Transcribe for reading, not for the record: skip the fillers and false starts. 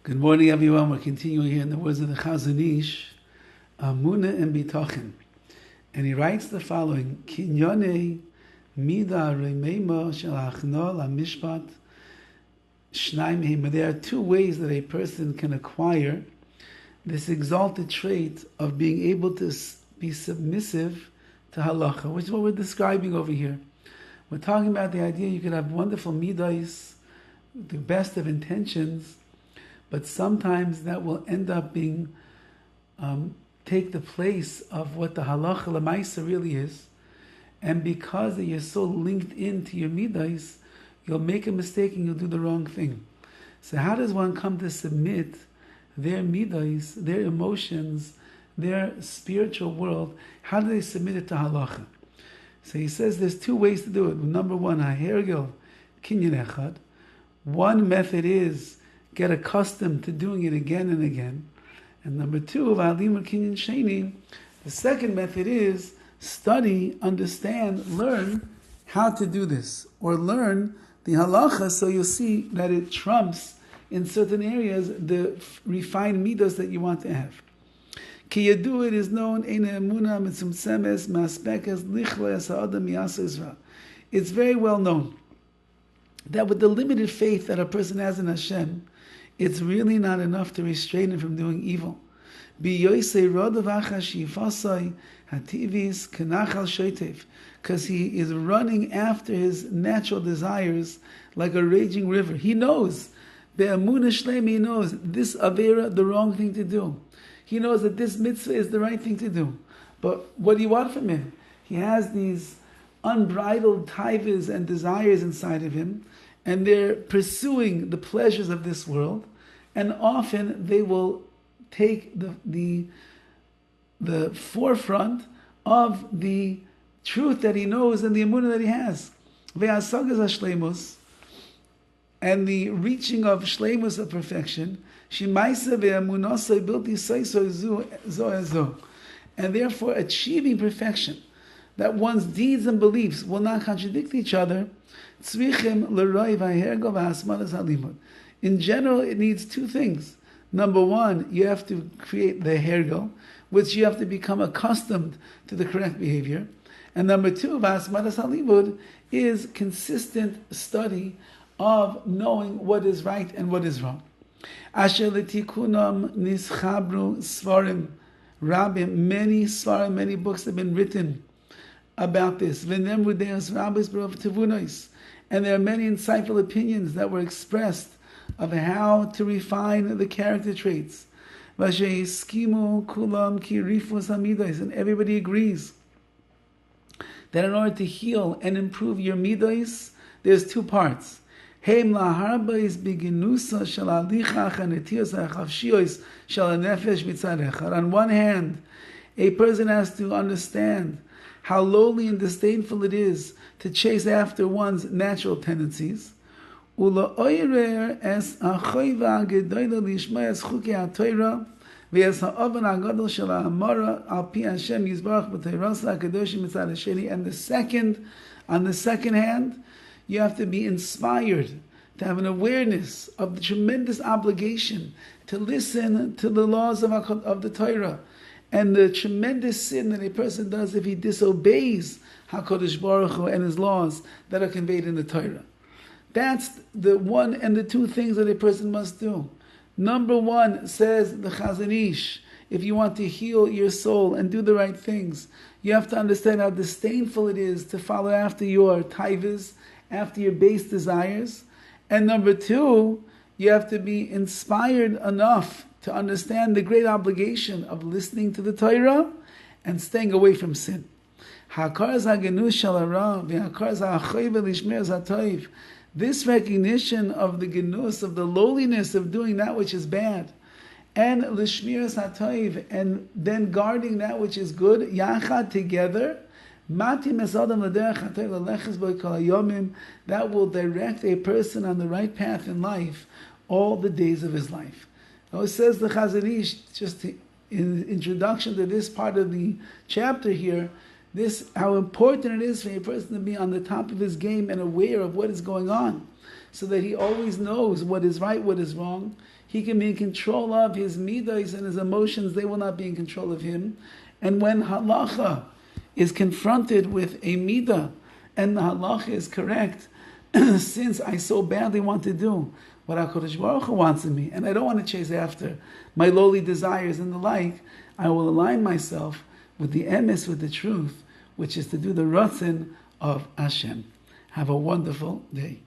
Good morning, everyone. We're continuing here in the words of the Chazon Ish, EMUNAH and Bitachon. And he writes the following, Kinyonei mida remeima shel hachna lamishpat shnai mehim. There are two ways that a person can acquire this exalted trait of being able to be submissive to halacha, which is what we're describing over here. We're talking about the idea you could have wonderful middos, the best of intentions, but sometimes that will end up being take the place of what the halacha l'maisa really is, and because that you're so linked into your middos, you'll make a mistake and you'll do the wrong thing. So how does one come to submit their middos, their emotions, their spiritual world? How do they submit it to halacha? So he says there's two ways to do it. Number one, hahergel kinyan echad. One method is get accustomed to doing it again and again. And number two, v'alimur kinyan sheni. The second method is study, understand, learn how to do this, or learn the halacha, so you'll see that it trumps in certain areas the refined middos that you want to have. Ki yadu, it is known, EMUNAH mitzumtzemes maspekes lichles ha'adam miyasa Yisrael. It's very well known that with the limited faith that a person has in Hashem, it's really not enough to restrain him from doing evil. Because he is running after his natural desires like a raging river. He knows, he knows this avera, the wrong thing to do. He knows that this mitzvah is the right thing to do. But what do you want from him? He has these unbridled taivas and desires inside of him, and they're pursuing the pleasures of this world, and often they will take the forefront of the truth that he knows and the emunah that he has. And the reaching of shleimus, of perfection, and therefore achieving perfection, that one's deeds and beliefs will not contradict each other. In general, it needs two things. Number one, you have to create the hergel, which you have to become accustomed to the correct behavior. And number two, v'asmadas halimud, is consistent study of knowing what is right and what is wrong. Asher letikunam nischabru svarim rabim, many svarim, many books have been written about this. And there are many insightful opinions that were expressed of how to refine the character traits. And everybody agrees that in order to heal and improve your middos, there's two parts. On one hand, a person has to understand how lowly and disdainful it is to chase after one's natural tendencies. And there are many on the second hand, you have to be inspired, to have an awareness of the tremendous obligation to listen to the laws of the Torah, and the tremendous sin that a person does if he disobeys HaKadosh Baruch Hu and his laws that are conveyed in the Torah. That's the one and the two things that a person must do. Number one, says the Chazon Ish, if you want to heal your soul and do the right things, you have to understand how disdainful it is to follow after your taivas, after your base desires. And number two, you have to be inspired enough to understand the great obligation of listening to the Torah and staying away from sin. This recognition of the genus, of the lowliness of doing that which is bad, and lishmiras hatayv, and then guarding that which is good, yachad, together, that will direct a person on the right path in life all the days of his life. Now it says the Chazon Ish, just in introduction to this part of the chapter here, this how important it is for a person to be on the top of his game and aware of what is going on. so that he always knows what is right, what is wrong. He can be in control of his middos and his emotions. They will not be in control of him. And when halacha is confronted with a midah, and the halacha is correct, since I so badly want to do what HaKadosh Baruch Hu wants of me, and I don't want to chase after my lowly desires and the like, I will align myself with the emes, with the truth, which is to do the ratzon of Hashem. Have a wonderful day.